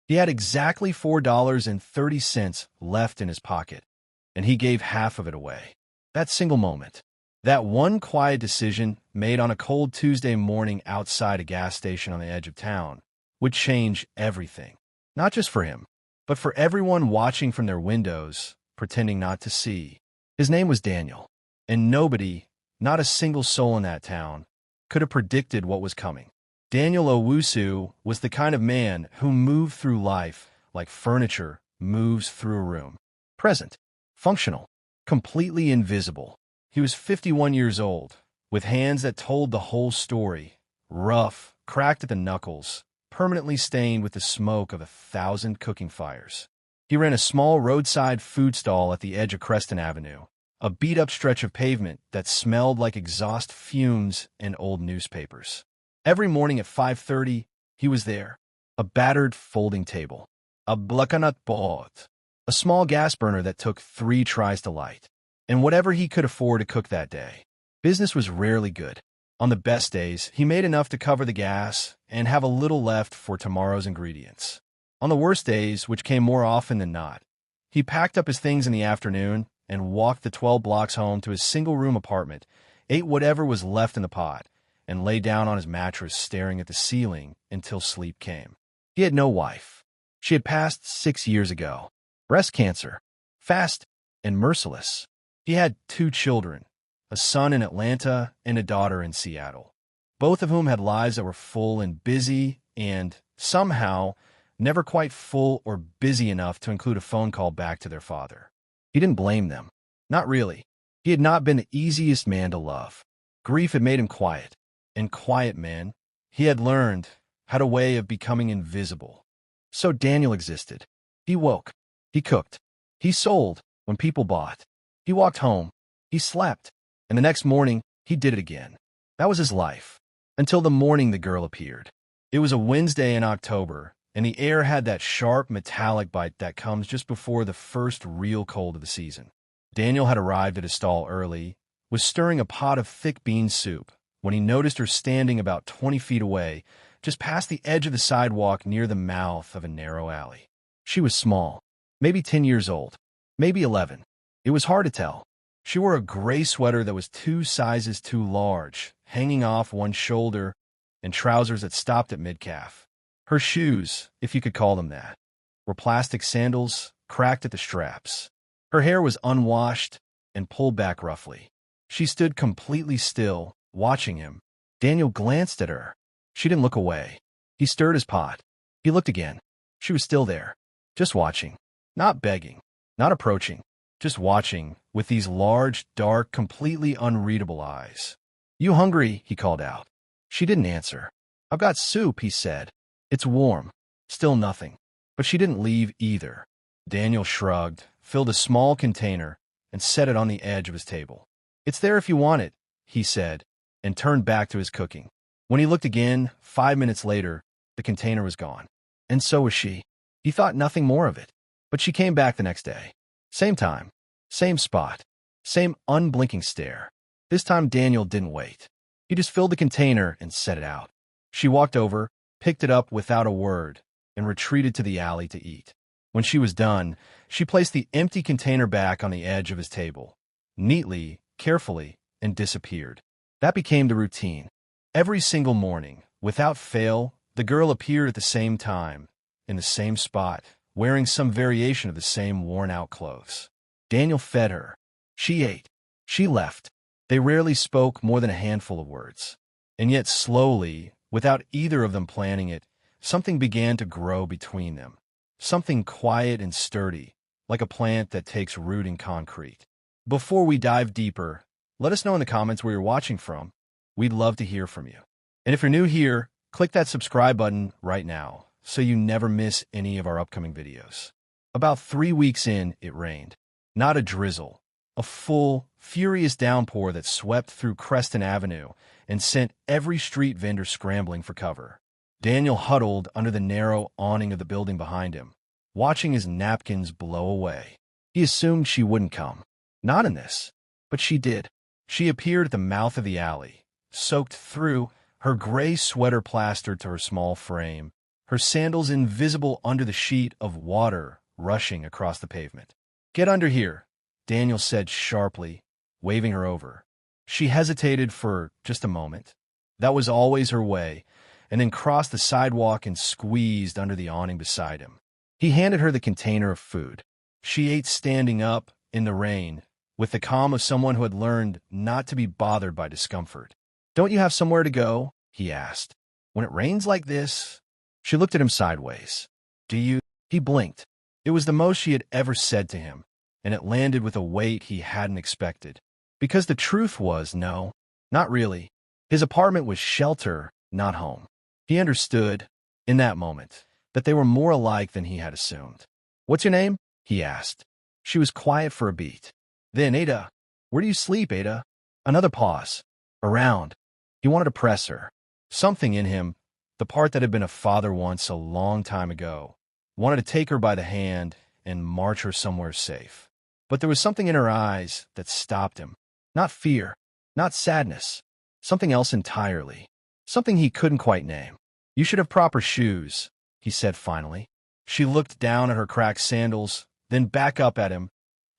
He had exactly $4.30 left in his pocket, and he gave half of it away. That single moment, that one quiet decision made on a cold Tuesday morning outside a gas station on the edge of town, would change everything. Not just for him, but for everyone watching from their windows, pretending not to see. His name was Daniel, and nobody, not a single soul in that town, could have predicted what was coming. Daniel Owusu was the kind of man who moved through life like furniture moves through a room. Present, functional, completely invisible. He was 51 years old, with hands that told the whole story, rough, cracked at the knuckles, permanently stained with the smoke of 1,000 cooking fires. He ran a small roadside food stall at the edge of Creston Avenue, a beat-up stretch of pavement that smelled like exhaust fumes and old newspapers. Every morning at 5:30, he was there, a battered folding table, a blakanat board, a small gas burner that took 3 tries to light, and whatever he could afford to cook that day. Business was rarely good. On the best days, he made enough to cover the gas and have a little left for tomorrow's ingredients. On the worst days, which came more often than not, he packed up his things in the afternoon and walked the 12 blocks home to his single-room apartment, ate whatever was left in the pot, and lay down on his mattress staring at the ceiling until sleep came. He had no wife. She had passed 6 years ago. Breast cancer. Fast and merciless. He had 2 children, a son in Atlanta and a daughter in Seattle, both of whom had lives that were full and busy and, somehow, never quite full or busy enough to include a phone call back to their father. He didn't blame them. Not really. He had not been the easiest man to love. Grief had made him quiet. And quiet men, he had learned, had a way of becoming invisible. So Daniel existed. He woke. He cooked. He sold when people bought. He walked home. He slept. And the next morning, he did it again. That was his life. Until the morning the girl appeared. It was a Wednesday in October, and the air had that sharp, metallic bite that comes just before the first real cold of the season. Daniel had arrived at his stall early, was stirring a pot of thick bean soup, when he noticed her standing about 20 feet away, just past the edge of the sidewalk near the mouth of a narrow alley. She was small, maybe 10 years old, maybe 11. It was hard to tell. She wore a gray sweater that was 2 sizes too large, hanging off one shoulder, and trousers that stopped at mid-calf. Her shoes, if you could call them that, were plastic sandals, cracked at the straps. Her hair was unwashed and pulled back roughly. She stood completely still, watching him. Daniel glanced at her. She didn't look away. He stirred his pot. He looked again. She was still there, just watching, not begging, not approaching, just watching with these large, dark, completely unreadable eyes. "You hungry?" he called out. She didn't answer. "I've got soup," he said. "It's warm." Still nothing. But she didn't leave either. Daniel shrugged, filled a small container, and set it on the edge of his table. "It's there if you want it," he said, and turned back to his cooking. When he looked again, 5 minutes later, the container was gone. And so was she. He thought nothing more of it. But she came back the next day. Same time, same spot, same unblinking stare. This time Daniel didn't wait. He just filled the container and set it out. She walked over, picked it up without a word, and retreated to the alley to eat. When she was done, she placed the empty container back on the edge of his table, neatly, carefully, and disappeared. That became the routine. Every single morning, without fail, the girl appeared at the same time, in the same spot, wearing some variation of the same worn-out clothes. Daniel fed her. She ate. She left. They rarely spoke more than a handful of words. And yet slowly, without either of them planning it, something began to grow between them. Something quiet and sturdy, like a plant that takes root in concrete. Before we dive deeper, let us know in the comments where you're watching from. We'd love to hear from you. And if you're new here, click that subscribe button right now so you never miss any of our upcoming videos. About 3 weeks in, it rained. Not a drizzle. A full, furious downpour that swept through Creston Avenue and sent every street vendor scrambling for cover. Daniel huddled under the narrow awning of the building behind him, watching his napkins blow away. He assumed she wouldn't come. Not in this. But she did. She appeared at the mouth of the alley, soaked through, her gray sweater plastered to her small frame, her sandals invisible under the sheet of water rushing across the pavement. "Get under here," Daniel said sharply, waving her over. She hesitated for just a moment. That was always her way, and then crossed the sidewalk and squeezed under the awning beside him. He handed her the container of food. She ate standing up, in the rain, with the calm of someone who had learned not to be bothered by discomfort. "Don't you have somewhere to go?" he asked. "When it rains like this?" She looked at him sideways. "Do you?" He blinked. It was the most she had ever said to him, and it landed with a weight he hadn't expected. Because the truth was, no, not really. His apartment was shelter, not home. He understood, in that moment, that they were more alike than he had assumed. "What's your name?" he asked. She was quiet for a beat. Then, "Ada. Where do you sleep, Ada?" Another pause. "Around." He wanted to press her. Something in him, the part that had been a father once a long time ago, wanted to take her by the hand and march her somewhere safe. But there was something in her eyes that stopped him. Not fear, not sadness, something else entirely. Something he couldn't quite name. "You should have proper shoes," he said finally. She looked down at her cracked sandals, then back up at him,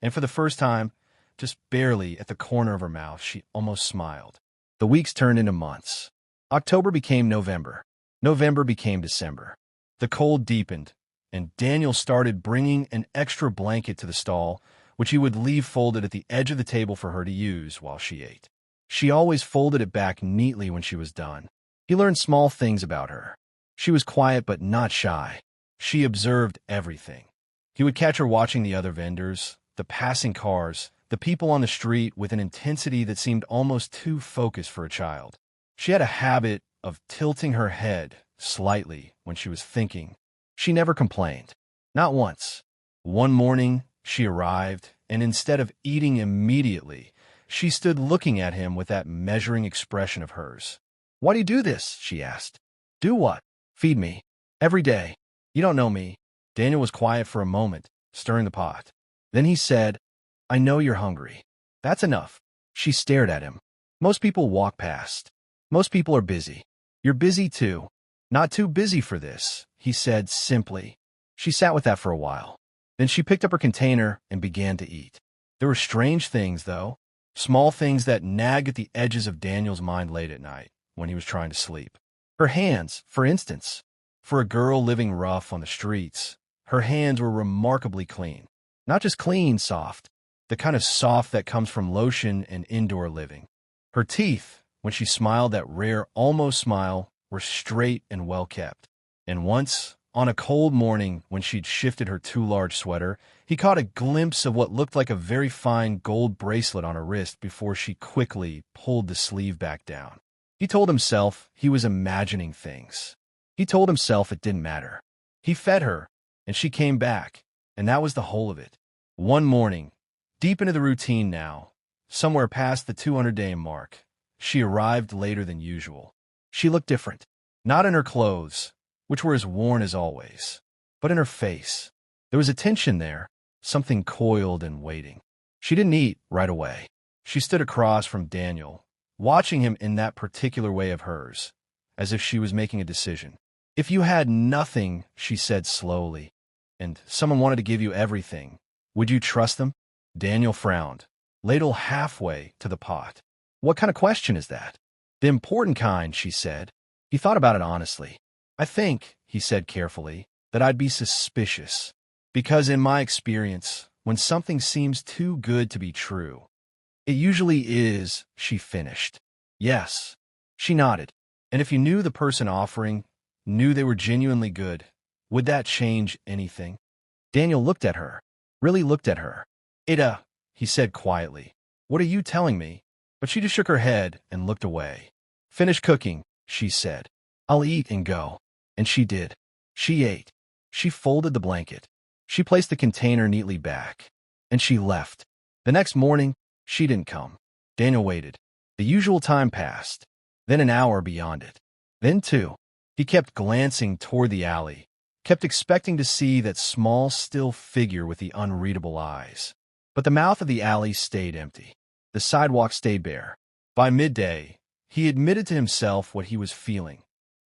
and for the first time, just barely at the corner of her mouth, she almost smiled. The weeks turned into months. October became November. November became December. The cold deepened, and Daniel started bringing an extra blanket to the stall, which he would leave folded at the edge of the table for her to use while she ate. She always folded it back neatly when she was done. He learned small things about her. She was quiet but not shy. She observed everything. He would catch her watching the other vendors, the passing cars, the people on the street with an intensity that seemed almost too focused for a child. She had a habit of tilting her head slightly when she was thinking. She never complained. Not once. One morning, she arrived, and instead of eating immediately, she stood looking at him with that measuring expression of hers. "Why do you do this?" she asked. "Do what?" "Feed me. Every day. You don't know me." Daniel was quiet for a moment, stirring the pot. Then he said, "I know you're hungry. That's enough." She stared at him. "Most people walk past. Most people are busy. You're busy too. Not too busy for this," he said simply. She sat with that for a while. Then she picked up her container and began to eat. There were strange things, though. Small things that nagged at the edges of Daniel's mind late at night, when he was trying to sleep. Her hands, for instance. For a girl living rough on the streets, her hands were remarkably clean. Not just clean, soft. The kind of soft that comes from lotion and indoor living. Her teeth, when she smiled that rare almost smile, were straight and well kept. And once, on a cold morning when she'd shifted her too large sweater, he caught a glimpse of what looked like a very fine gold bracelet on her wrist before she quickly pulled the sleeve back down. He told himself he was imagining things. He told himself it didn't matter. He fed her, and she came back, and that was the whole of it. One morning, deep into the routine now, somewhere past the 200-day mark, she arrived later than usual. She looked different, not in her clothes, which were as worn as always, but in her face. There was a tension there, something coiled and waiting. She didn't eat right away. She stood across from Daniel, watching him in that particular way of hers, as if she was making a decision. "If you had nothing," she said slowly, "and someone wanted to give you everything, would you trust them?" Daniel frowned, ladle halfway to the pot. "What kind of question is that?" "The important kind," she said. He thought about it honestly. "I think," he said carefully, "that I'd be suspicious. Because in my experience, when something seems too good to be true, it usually is," she finished. "Yes." She nodded. "And if you knew the person offering, knew they were genuinely good, would that change anything?" Daniel looked at her, really looked at her. "Ada," he said quietly, "what are you telling me?" But she just shook her head and looked away. "Finish cooking," she said. "I'll eat and go." And she did. She ate. She folded the blanket. She placed the container neatly back. And she left. The next morning, she didn't come. Daniel waited. The usual time passed. Then an hour beyond it. Then two. He kept glancing toward the alley, kept expecting to see that small, still figure with the unreadable eyes. But the mouth of the alley stayed empty. The sidewalk stayed bare. By midday, he admitted to himself what he was feeling.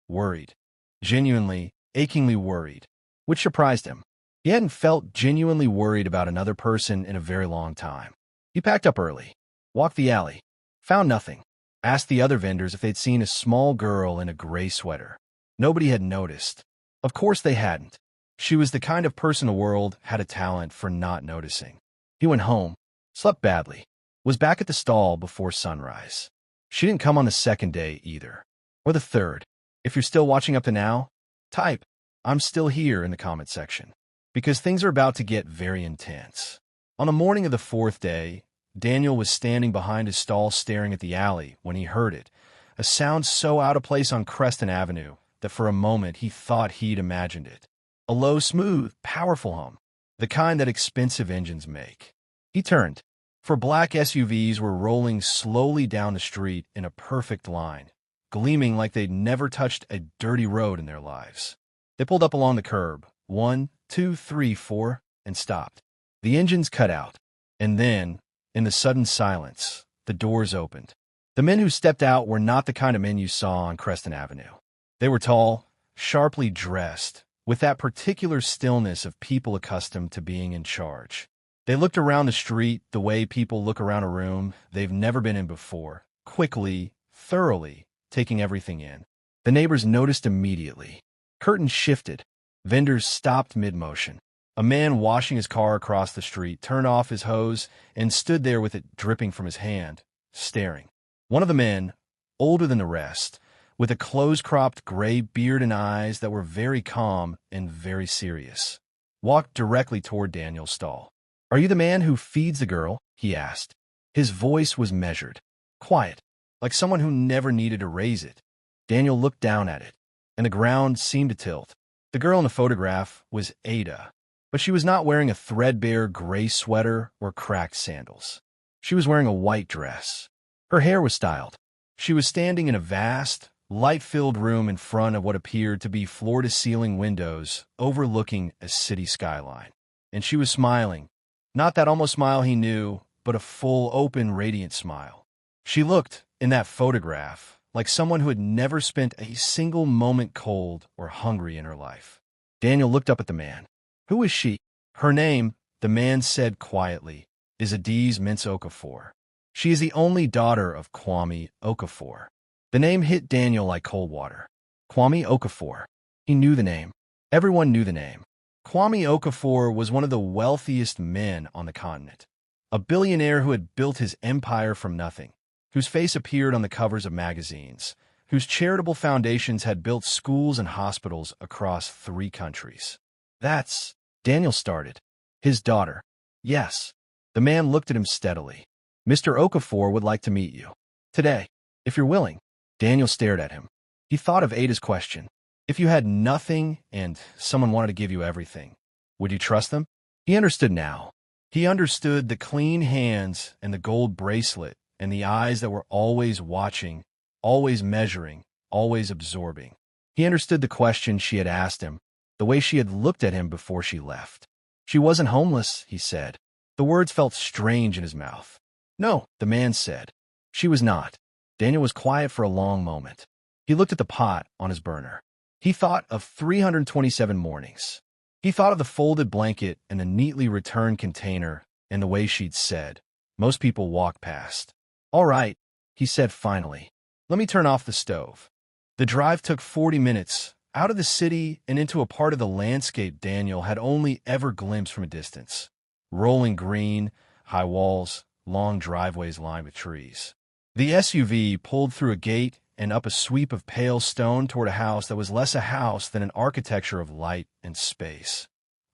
Worried. Genuinely, achingly worried, which surprised him. He hadn't felt genuinely worried about another person in a very long time. He packed up early, walked the alley, found nothing, asked the other vendors if they'd seen a small girl in a gray sweater. Nobody had noticed. Of course they hadn't. She was the kind of person the world had a talent for not noticing. He went home, slept badly, was back at the stall before sunrise. She didn't come on the second day either. Or the third. If you're still watching up to now, type, "I'm still here" in the comment section. Because things are about to get very intense. On the morning of the fourth day, Daniel was standing behind his stall staring at the alley when he heard it, a sound so out of place on Creston Avenue that for a moment he thought he'd imagined it. A low, smooth, powerful hum, the kind that expensive engines make. He turned. For black SUVs were rolling slowly down the street in a perfect line, gleaming like they'd never touched a dirty road in their lives. They pulled up along the curb, 1, 2, 3, 4, and stopped. The engines cut out, and then, in the sudden silence, the doors opened. The men who stepped out were not the kind of men you saw on Creston Avenue. They were tall, sharply dressed, with that particular stillness of people accustomed to being in charge. They looked around the street the way people look around a room they've never been in before, quickly, thoroughly, taking everything in. The neighbors noticed immediately. Curtains shifted. Vendors stopped mid-motion. A man washing his car across the street turned off his hose and stood there with it dripping from his hand, staring. One of the men, older than the rest, with a close-cropped gray beard and eyes that were very calm and very serious, walked directly toward Daniel's stall. "Are you the man who feeds the girl?" he asked. His voice was measured, quiet, like someone who never needed to raise it. Daniel looked down at it, and the ground seemed to tilt. The girl in the photograph was Ada, but she was not wearing a threadbare gray sweater or cracked sandals. She was wearing a white dress. Her hair was styled. She was standing in a vast, light-filled room in front of what appeared to be floor-to-ceiling windows overlooking a city skyline. And she was smiling. Not that almost smile he knew, but a full, open, radiant smile. She looked, in that photograph, like someone who had never spent a single moment cold or hungry in her life. Daniel looked up at the man. "Who is she?" "Her name," the man said quietly, "is Adiz Mintz Okafor. She is the only daughter of Kwame Okafor." The name hit Daniel like cold water. Kwame Okafor. He knew the name. Everyone knew the name. Kwame Okafor was one of the wealthiest men on the continent. A billionaire who had built his empire from nothing, whose face appeared on the covers of magazines, whose charitable foundations had built schools and hospitals across 3 countries. "That's," Daniel started. "His daughter." "Yes." The man looked at him steadily. "Mr. Okafor would like to meet you. Today, if you're willing." Daniel stared at him. He thought of Ada's question. If you had nothing and someone wanted to give you everything, would you trust them? He understood now. He understood the clean hands and the gold bracelet and the eyes that were always watching, always measuring, always absorbing. He understood the question she had asked him, the way she had looked at him before she left. "She wasn't homeless," he said. The words felt strange in his mouth. "No," the man said. "She was not." Daniel was quiet for a long moment. He looked at the pot on his burner. He thought of 327 mornings. He thought of the folded blanket and the neatly returned container and the way she'd said, "Most people walk past." "All right," he said finally. "Let me turn off the stove." The drive took 40 minutes, out of the city and into a part of the landscape Daniel had only ever glimpsed from a distance. Rolling green, high walls, long driveways lined with trees. The SUV pulled through a gate and up a sweep of pale stone toward a house that was less a house than an architecture of light and space.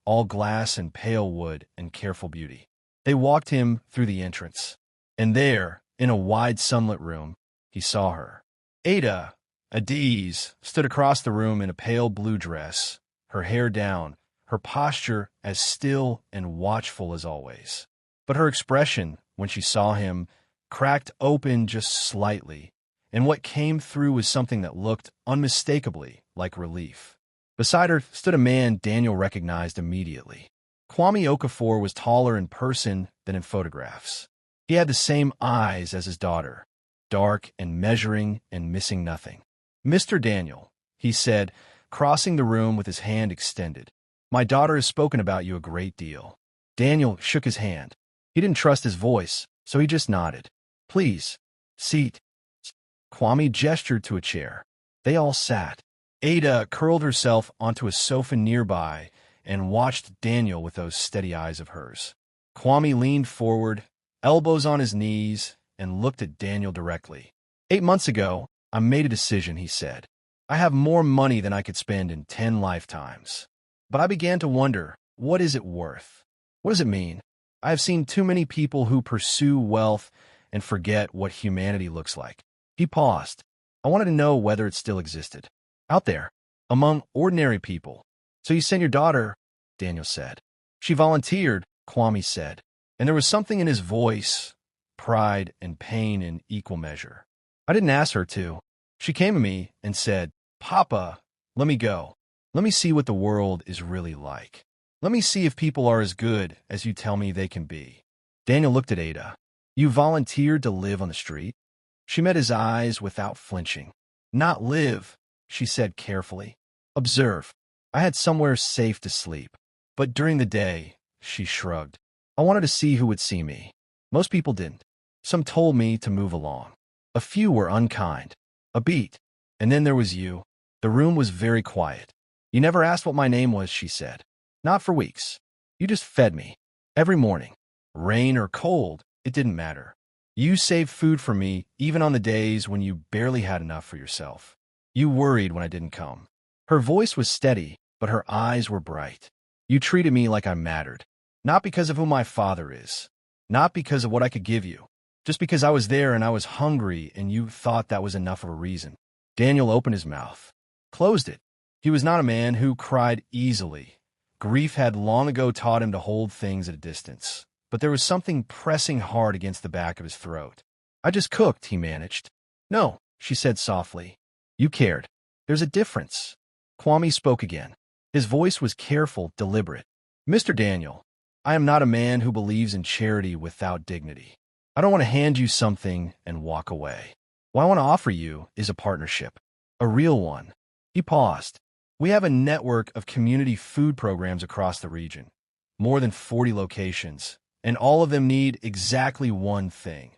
All glass and pale wood and careful beauty. They walked him through the entrance. And there, in a wide sunlit room, he saw her. Ada, Adiz, stood across the room in a pale blue dress, her hair down, her posture as still and watchful as always. But her expression, when she saw him, cracked open just slightly, and what came through was something that looked unmistakably like relief. Beside her stood a man Daniel recognized immediately. Kwame Okafor was taller in person than in photographs. He had the same eyes as his daughter, dark and measuring and missing nothing. "Mr. Daniel," he said, crossing the room with his hand extended. "My daughter has spoken about you a great deal." Daniel shook his hand. He didn't trust his voice, so he just nodded. "Please, seat." Kwame gestured to a chair. They all sat. Ada curled herself onto a sofa nearby and watched Daniel with those steady eyes of hers. Kwame leaned forward, elbows on his knees, and looked at Daniel directly. "8 months ago, I made a decision," he said. "I have more money than I could spend in 10 lifetimes. But I began to wonder, what is it worth? What does it mean? I have seen too many people who pursue wealth and forget what humanity looks like." He paused. "I wanted to know whether it still existed. Out there, among ordinary people." "So you sent your daughter," Daniel said. "She volunteered," Kwame said, and there was something in his voice, pride and pain in equal measure. "I didn't ask her to. She came to me and said, 'Papa, let me go. Let me see what the world is really like. Let me see if people are as good as you tell me they can be.'" Daniel looked at Ada. "You volunteered to live on the street?" She met his eyes without flinching. "Not live," she said carefully. "Observe. I had somewhere safe to sleep. But during the day," she shrugged, "I wanted to see who would see me. Most people didn't. Some told me to move along. A few were unkind. A beat. And then there was you." The room was very quiet. "You never asked what my name was," she said. "Not for weeks. You just fed me. Every morning. Rain or cold, it didn't matter. You saved food for me even on the days when you barely had enough for yourself. You worried when I didn't come." Her voice was steady, but her eyes were bright. "You treated me like I mattered. Not because of who my father is. Not because of what I could give you. Just because I was there and I was hungry and you thought that was enough of a reason." Daniel opened his mouth. Closed it. He was not a man who cried easily. Grief had long ago taught him to hold things at a distance. But there was something pressing hard against the back of his throat. "I just cooked," he managed. "No," she said softly. "You cared. There's a difference." Kwame spoke again. His voice was careful, deliberate. "Mr. Daniel, I am not a man who believes in charity without dignity. I don't want to hand you something and walk away. What I want to offer you is a partnership. A real one." He paused. "We have a network of community food programs across the region. More than 40 locations. And all of them need exactly one thing.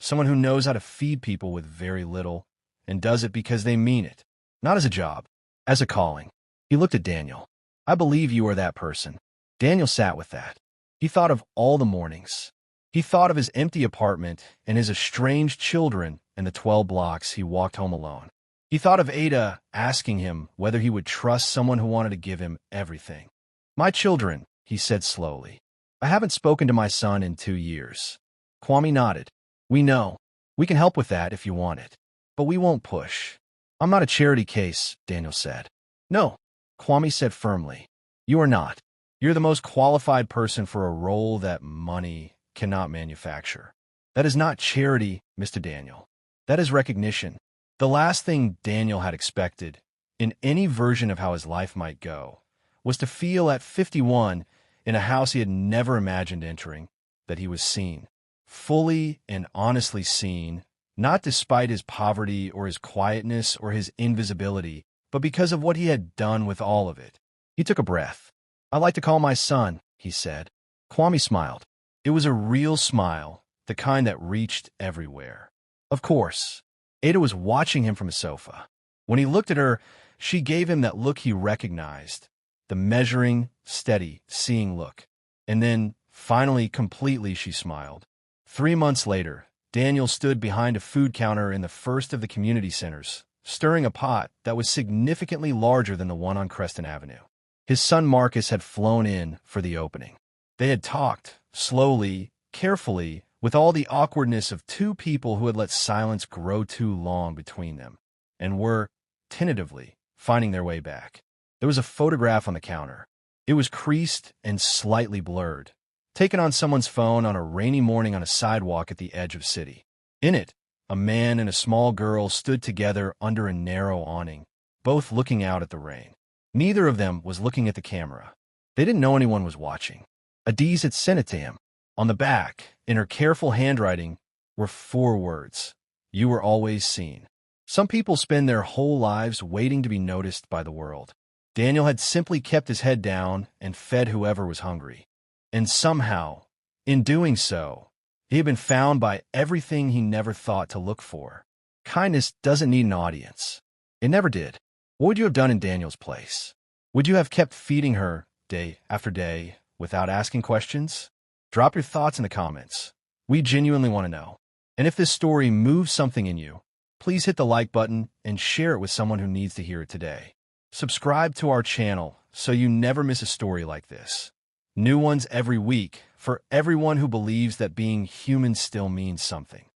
Someone who knows how to feed people with very little and does it because they mean it. Not as a job, as a calling." He looked at Daniel. "I believe you are that person." Daniel sat with that. He thought of all the mornings. He thought of his empty apartment and his estranged children and the 12 blocks he walked home alone. He thought of Ada asking him whether he would trust someone who wanted to give him everything. "My children," he said slowly. "I haven't spoken to my son in 2 years." Kwame nodded. "We know. We can help with that if you want it. But we won't push." "I'm not a charity case," Daniel said. "No," Kwame said firmly. "You are not. You're the most qualified person for a role that money cannot manufacture. That is not charity, Mr. Daniel. That is recognition." The last thing Daniel had expected, in any version of how his life might go, was to feel at 51, in a house he had never imagined entering, that he was seen. Fully and honestly seen, not despite his poverty or his quietness or his invisibility, but because of what he had done with all of it. He took a breath. "I like to call my son," he said. Kwame smiled. It was a real smile, the kind that reached everywhere. Of course. Ada was watching him from a sofa. When he looked at her, she gave him that look he recognized, the measuring, steady, seeing look. And then, finally, completely, she smiled. 3 months later, Daniel stood behind a food counter in the first of the community centers, stirring a pot that was significantly larger than the one on Creston Avenue. His son Marcus had flown in for the opening. They had talked, slowly, carefully, with all the awkwardness of two people who had let silence grow too long between them, and were, tentatively, finding their way back. There was a photograph on the counter. It was creased and slightly blurred, taken on someone's phone on a rainy morning on a sidewalk at the edge of city. In it, a man and a small girl stood together under a narrow awning, both looking out at the rain. Neither of them was looking at the camera. They didn't know anyone was watching. Adiz had sent it to him. On the back, in her careful handwriting, were 4 words. "You were always seen." Some people spend their whole lives waiting to be noticed by the world. Daniel had simply kept his head down and fed whoever was hungry. And somehow, in doing so, he had been found by everything he never thought to look for. Kindness doesn't need an audience. It never did. What would you have done in Daniel's place? Would you have kept feeding her day after day without asking questions? Drop your thoughts in the comments. We genuinely want to know. And if this story moves something in you, please hit the like button and share it with someone who needs to hear it today. Subscribe to our channel so you never miss a story like this. New ones every week for everyone who believes that being human still means something.